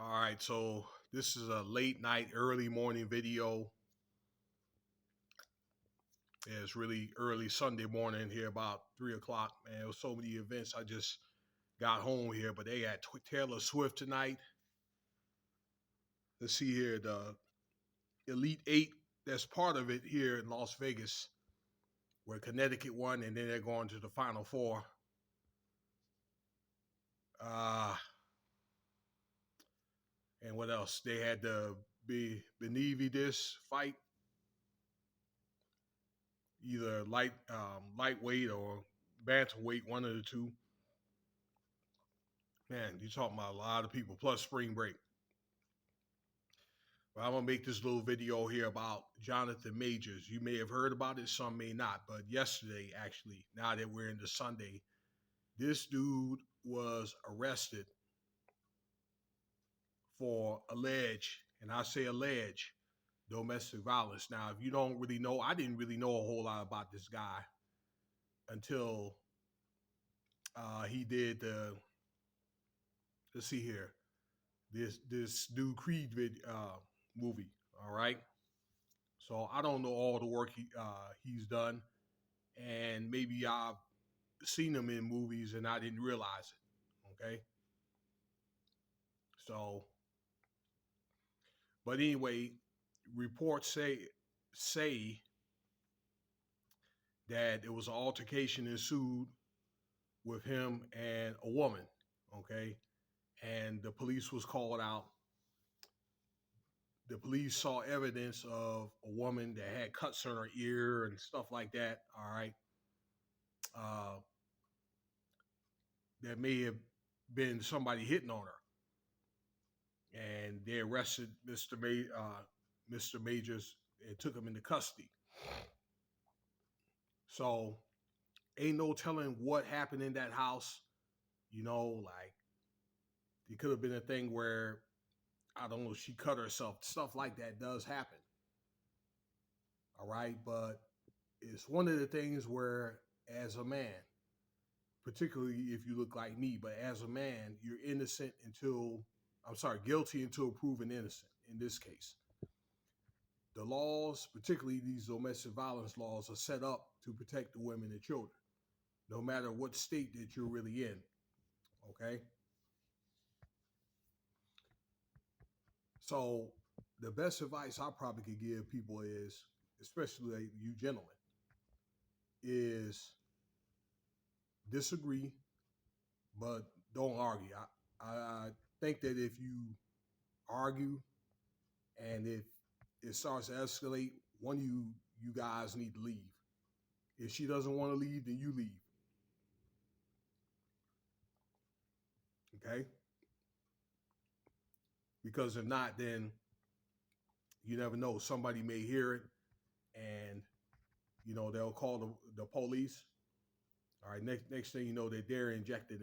All right, so this is a late night, early morning video. Yeah, it's really early Sunday morning here, about 3 o'clock. Man, there was so many events. I just got home here, but they had Taylor Swift tonight. Let's see here, the Elite Eight. That's part of it here in Las Vegas, where Connecticut won, and then they're going to the Final Four. Uh, and what else? They had the Benavidez fight, either lightweight or bantamweight, one of the two. Man, you're talking about a lot of people, plus spring break. But I'm going to make this little video here about Johnathan Majors. You may have heard about it, some may not. But yesterday, actually, now that we're into Sunday, this dude was arrested for alleged, and I say alleged, domestic violence. Now, if you don't really know, I didn't really know a whole lot about this guy until he did the, let's see here, this new Creed movie, all right? So I don't know all the work he's done, and maybe I've seen him in movies and I didn't realize it. Okay, so but anyway, reports say that it was an altercation ensued with him and a woman. Okay, and the police was called out. The police saw evidence of a woman that had cuts on her ear and stuff like that. All right. Uh, that may have been somebody hitting on her, and they arrested Mr. Majors and took him into custody. So ain't no telling what happened in that house. Like it could have been a thing where I don't know, she cut herself. Stuff like that does happen. All right, but it's one of the things where, as a man, particularly if you look like me, but as a man, you're innocent until guilty until proven innocent in this case. The laws, particularly these domestic violence laws, are set up to protect the women and children, no matter what state that you're really in. Okay? So the best advice I probably could give people is, especially you gentlemen, is disagree, but don't argue. I think that if you argue and if it starts to escalate, one of you guys need to leave. If she doesn't want to leave, then you leave. Okay? Because if not, then you never know. Somebody may hear it and they'll call the police. All right, next thing you know, that they're injected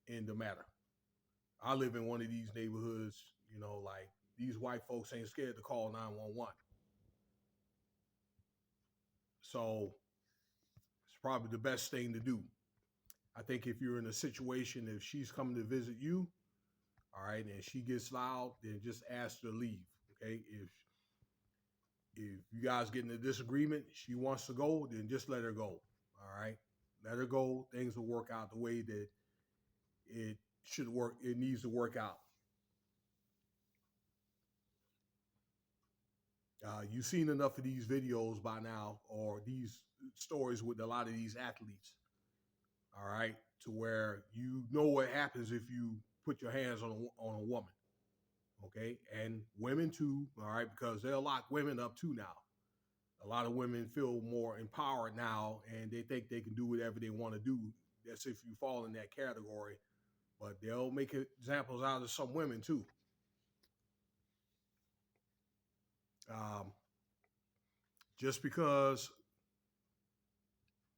in the matter. I live in one of these neighborhoods, like these white folks ain't scared to call 911. So it's probably the best thing to do. I think if you're in a situation, if she's coming to visit you, all right, and she gets loud, then just ask her to leave. Okay. If you guys get in a disagreement, she wants to go, then just let her go. All right. Let her go. Things will work out the way that it should work. It needs to work out. You've seen enough of these videos by now, or these stories with a lot of these athletes, all right, to where you know what happens if you put your hands on a woman, okay, and women too, all right, because they'll lock women up too now. A lot of women feel more empowered now, and they think they can do whatever they want to do. That's if you fall in that category, but they'll make examples out of some women too. Um, just because,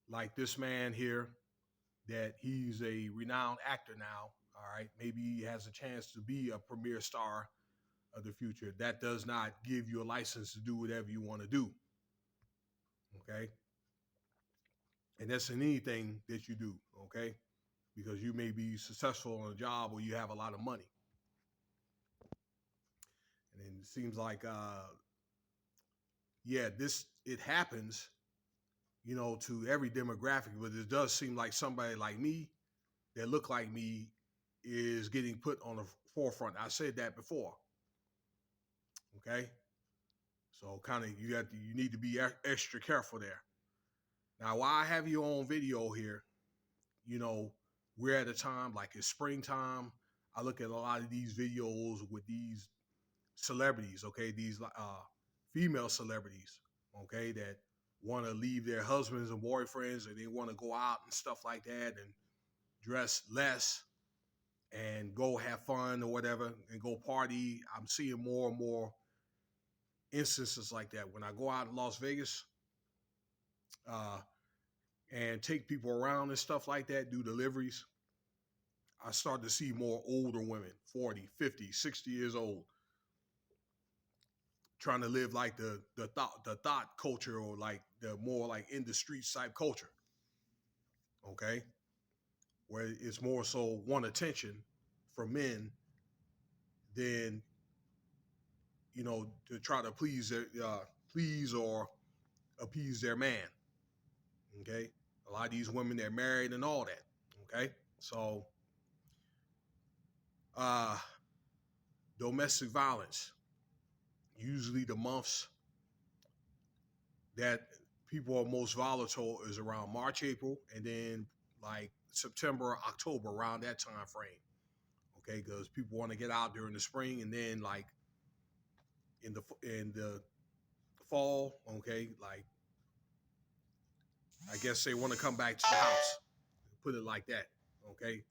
like this man here, that he's a renowned actor now, all right, maybe he has a chance to be a premier star of the future. That does not give you a license to do whatever you want to do, okay? And that's in anything that you do, okay? Because you may be successful on a job or you have a lot of money. And it seems like, yeah, it happens, to every demographic, but it does seem like somebody like me that look like me is getting put on the forefront. I said that before. Okay, so kind of you need to be extra careful there. Now, while I have you on video here, you know, we're at a time like it's springtime. I look at a lot of these videos with these celebrities, okay, these female celebrities, okay, that want to leave their husbands and boyfriends and they want to go out and stuff like that and dress less and go have fun or whatever and go party. I'm seeing more and more instances like that. When I go out in Las Vegas uh, and take people around and stuff like that, do deliveries, I start to see more older women, 40, 50, 60 years old, trying to live like the thought culture or like the more like in the streets type culture. Okay. Where it's more so want attention from men than, to try to please or appease their man. Okay. A lot of these women, they're married and all that. Okay. So uh domestic violence, usually the months that people are most volatile is around March, April, and then like September, October, around that time frame. Okay, because people want to get out during the spring, and then like in the fall, okay, like I guess they want to come back to the house. Put it like that. Okay,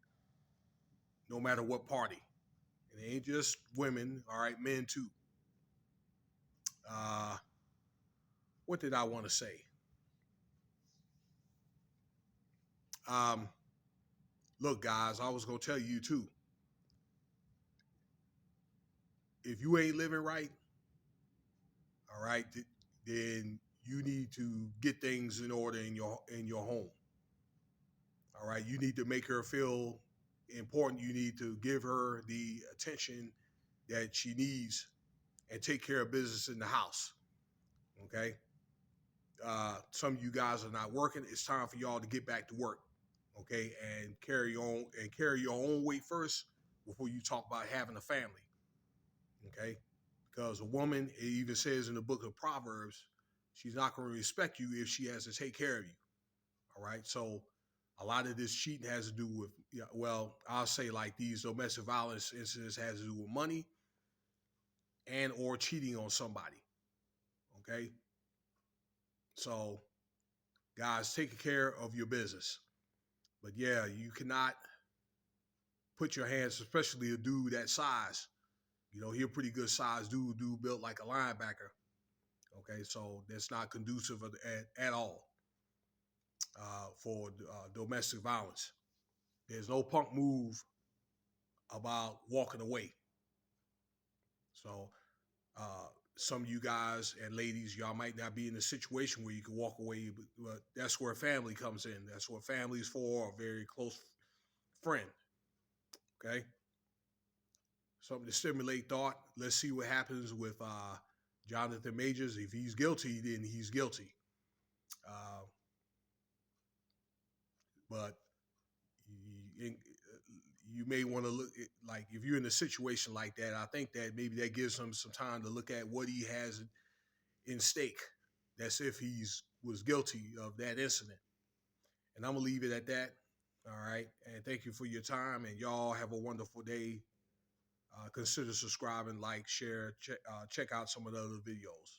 no matter what party, it ain't just women. All right, men too. Uh, what did I want to say? Um, Look, guys, I was gonna tell you too. If you ain't living right, all right, then you need to get things in order in your home. All right, you need to make her feel important. You need to give her the attention that she needs and take care of business in the house. Okay. Some of you guys are not working. It's time for y'all to get back to work. Okay, and carry your own weight first before you talk about having a family. Okay, because a woman, it even says in the book of Proverbs, she's not going to respect you if she has to take care of you. All right. So a lot of this cheating has to do with, yeah, well, I'll say like these domestic violence incidents has to do with money and or cheating on somebody. Okay. So guys, take care of your business. But yeah, you cannot put your hands, especially a dude that size. He a pretty good size dude built like a linebacker. Okay. So that's not conducive at all for domestic violence. There's no punk move about walking away. So some of you guys and ladies, y'all might not be in a situation where you can walk away, but that's where family comes in. That's what family is for, a very close friend. Okay. Something to stimulate thought. Let's see what happens with Johnathan Majors. If he's guilty, then he's guilty. Uh, but you may want to look at, like, if you're in a situation like that, I think that maybe that gives him some time to look at what he has in stake. That's if he's was guilty of that incident. And I'm gonna leave it at that. All right. And thank you for your time. And y'all have a wonderful day. Consider subscribing, like, share, check out some of the other videos.